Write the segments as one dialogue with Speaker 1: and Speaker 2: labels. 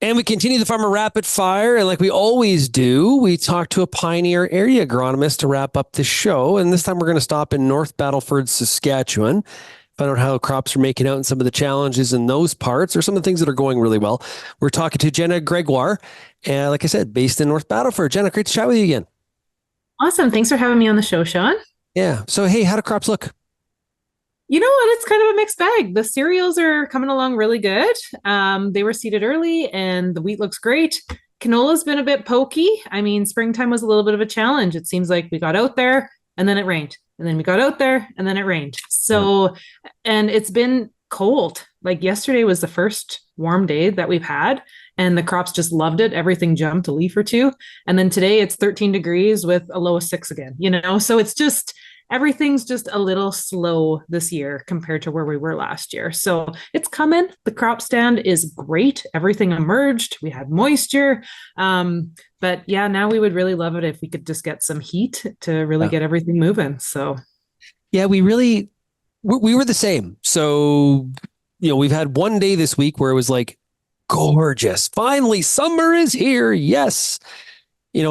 Speaker 1: And we continue the Farmer Rapid Fire. And like we always do, we talk to a pioneer area agronomist to wrap up the show. And this time we're going to stop in North Battleford, Saskatchewan, find out how crops are making out and some of the challenges in those parts or some of the things that are going really well. We're talking to Jenna Gregoire. And like I said, based in North Battleford. Jenna, great to chat with you again.
Speaker 2: Awesome. Thanks for having me on the show, Sean.
Speaker 1: Yeah. So, hey, how do crops look?
Speaker 2: You know what? It's kind of a mixed bag. The cereals are coming along really good. They were seeded early and the wheat looks great. Canola's been a bit pokey. I mean, springtime was a little bit of a challenge. It seems like we got out there and then it rained. And then we got out there and then it rained. So, and it's been cold. Like yesterday was the first warm day that we've had, and the crops just loved it. Everything jumped a leaf or two. And then today it's 13 degrees with a low of 6 again, you know? So it's just, everything's just a little slow this year compared to where we were last year. So it's coming. The crop stand is great. Everything emerged. We had moisture. But yeah, now we would really love it if we could just get some heat to really
Speaker 1: Yeah.
Speaker 2: get everything moving. So
Speaker 1: Yeah, we were the same. So, we've had one day this week where it was like gorgeous. Finally, summer is here. Yes. And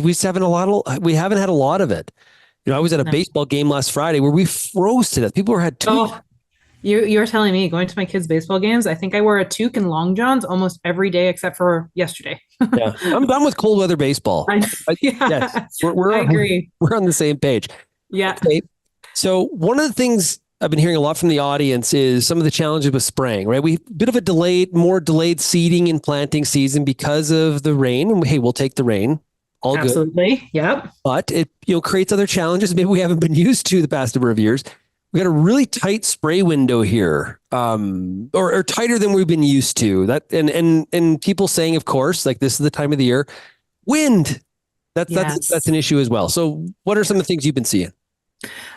Speaker 1: we haven't had a lot of it. I was at a
Speaker 2: no.
Speaker 1: baseball game last Friday where we froze to death. People had two.
Speaker 2: Oh, you're telling me going to my kids' baseball games, I think I wore a toque and long johns almost every day except for yesterday.
Speaker 1: Yeah, I'm done with cold weather baseball. Yes,
Speaker 2: Yeah,
Speaker 1: we're
Speaker 2: I agree.
Speaker 1: we're on the same page.
Speaker 2: Yeah.
Speaker 1: Okay. So one of the things I've been hearing a lot from the audience is some of the challenges with spraying, right? We bit of a more delayed seeding and planting season because of the rain. And hey, we'll take the rain. All good.
Speaker 2: Absolutely. Yep.
Speaker 1: But it creates other challenges maybe we haven't been used to the past number of years. We got a really tight spray window here, or tighter than we've been used to. That and people saying, of course, like this is the time of the year, wind. That's
Speaker 2: Yes.
Speaker 1: an issue as well. So, what are some of the things you've been seeing?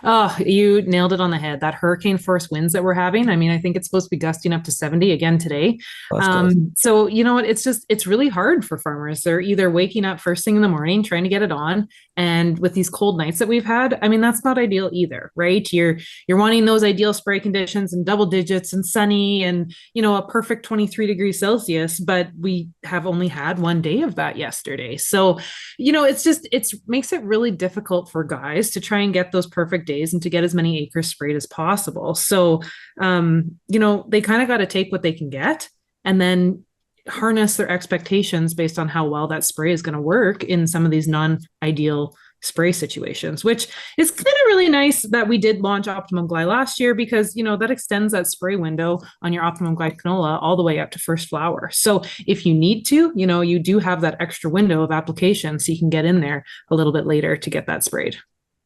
Speaker 2: Oh, you nailed it on the head. That hurricane force winds that we're having. I mean, I think it's supposed to be gusting up to 70 again today.
Speaker 1: That's close.
Speaker 2: So you know what? It's really hard for farmers. They're either waking up first thing in the morning, trying to get it on. And with these cold nights that we've had, I mean, that's not ideal either, right? You're wanting those ideal spray conditions and double digits and sunny and, a perfect 23 degrees Celsius, but we have only had one day of that yesterday. So, it's makes it really difficult for guys to try and get those perfect days and to get as many acres sprayed as possible. So, they kind of got to take what they can get and then harness their expectations based on how well that spray is going to work in some of these non-ideal spray situations, which is kind of really nice that we did launch Optimum Gly last year because, that extends that spray window on your Optimum Gly canola all the way up to first flower. So if you need to, you do have that extra window of application so you can get in there a little bit later to get that sprayed.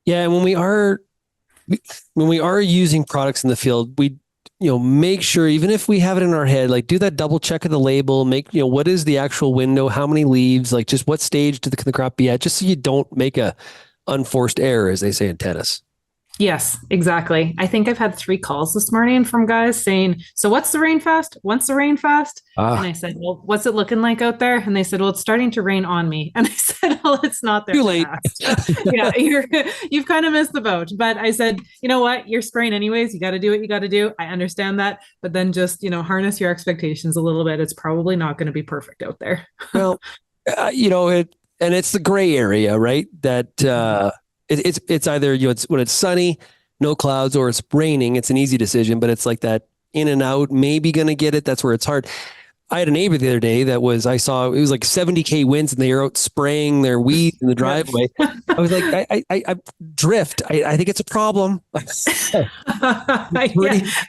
Speaker 1: Yeah, and when we are using products in the field, we make sure, even if we have it in our head, like do that double check of the label, make what is the actual window, how many leaves, like just what stage can the crop be at, just so you don't make a unforced error, as they say in tennis.
Speaker 2: Yes, exactly. I think I've had 3 calls this morning from guys saying, "So what's the rain fast? When's the rain fast?" And
Speaker 1: Ah,
Speaker 2: I said, "Well, what's it looking like out there?" And they said, "Well, it's starting to rain on me." And I said, "Well, it's not there
Speaker 1: too late.
Speaker 2: fast." Yeah, you've kind of missed the boat. But I said, "You know what? You're spraying anyways. You got to do what you got to do. I understand that, but then just, harness your expectations a little bit. It's probably not going to be perfect out there."
Speaker 1: Well, and it's the gray area, right? That it's either it's when it's sunny, no clouds, or it's raining. It's an easy decision, but it's like that in and out, maybe gonna get it. That's where it's hard. I had a neighbor the other day I saw it was like 70K winds and they were out spraying their weeds in the driveway. I was like, I drift. I think it's a problem. Pretty,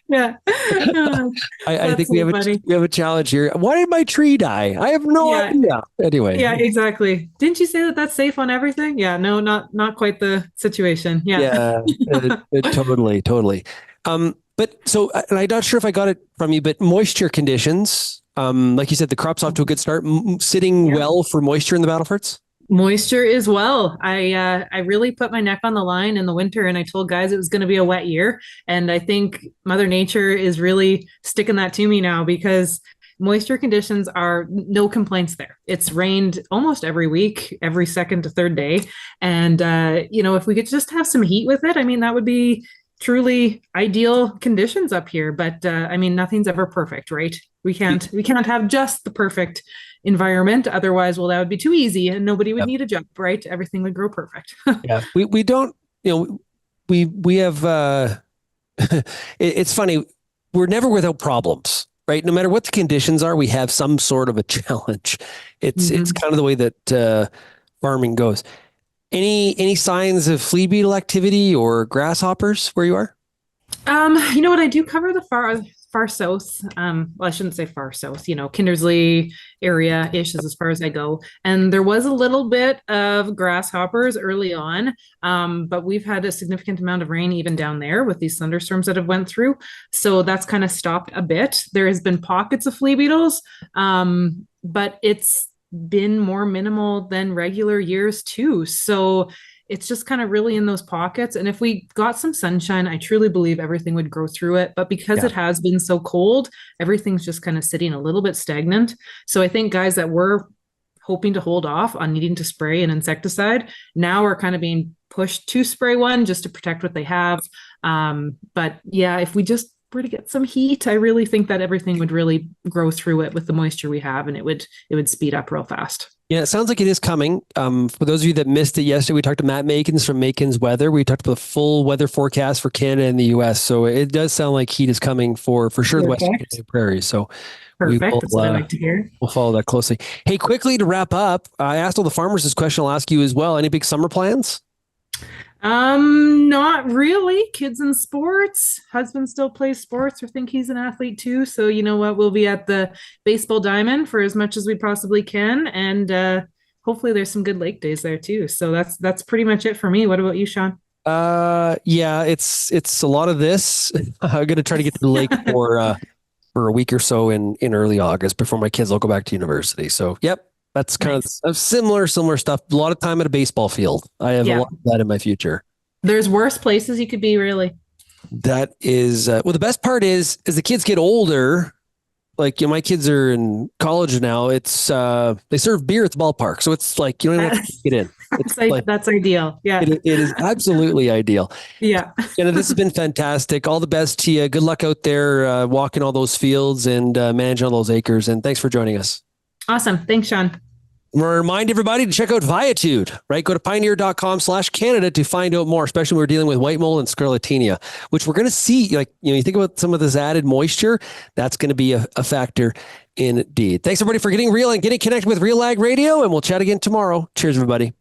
Speaker 2: Yeah.
Speaker 1: I
Speaker 2: That's
Speaker 1: think we
Speaker 2: so
Speaker 1: have
Speaker 2: funny.
Speaker 1: a challenge here. Why did my tree die? I have no
Speaker 2: Yeah.
Speaker 1: idea. Anyway,
Speaker 2: Yeah, exactly. Didn't you say that that's safe on everything? Yeah, no, not quite the situation. Yeah.
Speaker 1: yeah, totally, totally. But so, and I'm not sure if I got it from you, but moisture conditions, like you said, the crop's off to a good start, sitting
Speaker 2: Yeah.
Speaker 1: well for moisture in the Battlefords.
Speaker 2: Moisture as well. I really put my neck on the line in the winter and I told guys it was going to be a wet year. And I think Mother Nature is really sticking that to me now because moisture conditions are no complaints there. It's rained almost every week, every second to third day. And if we could just have some heat with it, I mean, that would be truly ideal conditions up here. But I mean, nothing's ever perfect, right? We can't have just the perfect environment. Otherwise, well, that would be too easy and nobody would
Speaker 1: Yeah.
Speaker 2: need a job, right? Everything would grow perfect.
Speaker 1: Yeah. We don't, we have, it's funny. We're never without problems, right? No matter what the conditions are, we have some sort of a challenge. It's
Speaker 2: Mhm.
Speaker 1: kind of the way that farming goes. Any signs of flea beetle activity or grasshoppers where you are?
Speaker 2: You know what? I do cover the far south. Well, I shouldn't say far south. Kindersley area ish is as far as I go. And there was a little bit of grasshoppers early on, but we've had a significant amount of rain even down there with these thunderstorms that have went through. So that's kind of stopped a bit. There has been pockets of flea beetles, but it's been more minimal than regular years too. So it's just kind of really in those pockets. And if we got some sunshine, I truly believe everything would grow through it. But because
Speaker 1: Yeah.
Speaker 2: it has been so cold, everything's just kind of sitting a little bit stagnant. So I think guys that were hoping to hold off on needing to spray an insecticide now are kind of being pushed to spray one just to protect what they have. But yeah, if we just were to get some heat, I really think that everything would really grow through it with the moisture we have, and it would speed up real fast.
Speaker 1: Yeah, it sounds like it is coming. For those of you that missed it yesterday, we talked to Matt Makins from Makins Weather. We talked about the full weather forecast for Canada and the US. So it does sound like heat is coming for sure the Western
Speaker 2: Perfect.
Speaker 1: Canadian prairies. So we
Speaker 2: Perfect.
Speaker 1: will
Speaker 2: That's what I like to hear.
Speaker 1: we'll follow that closely. Hey, quickly to wrap up, I asked all the farmers this question. I'll ask you as well. Any big summer plans?
Speaker 2: Not really. Kids in sports. Husband still plays sports or think he's an athlete too. So you know what? We'll be at the baseball diamond for as much as we possibly can. And hopefully there's some good lake days there too. So that's pretty much it for me. What about you, Sean?
Speaker 1: Yeah, it's a lot of this. I'm gonna try to get to the lake for a week or so in early August before my kids all go back to university. So, yep, that's kind
Speaker 2: Nice.
Speaker 1: of similar stuff. A lot of time at a baseball field. I have a
Speaker 2: Yeah.
Speaker 1: lot of that in my future.
Speaker 2: There's worse places you could be, really.
Speaker 1: That is well. The best part is as the kids get older. Like my kids are in college now. It's they serve beer at the ballpark, so it's like you don't even have to
Speaker 2: That's,
Speaker 1: get in. It's like
Speaker 2: that's ideal. Yeah.
Speaker 1: it is absolutely ideal.
Speaker 2: Yeah.
Speaker 1: Jenna, this has been fantastic. All the best to you. Good luck out there walking all those fields and managing all those acres. And thanks for joining us.
Speaker 2: Awesome. Thanks, Sean.
Speaker 1: Remind everybody to check out Viatude, right? Go to pioneer.com/Canada to find out more, especially when we're dealing with white mold and scarlatina, which we're going to see, like, you think about some of this added moisture, that's going to be a factor indeed. Thanks everybody for getting real and getting connected with Real Ag Radio, and we'll chat again tomorrow. Cheers, everybody.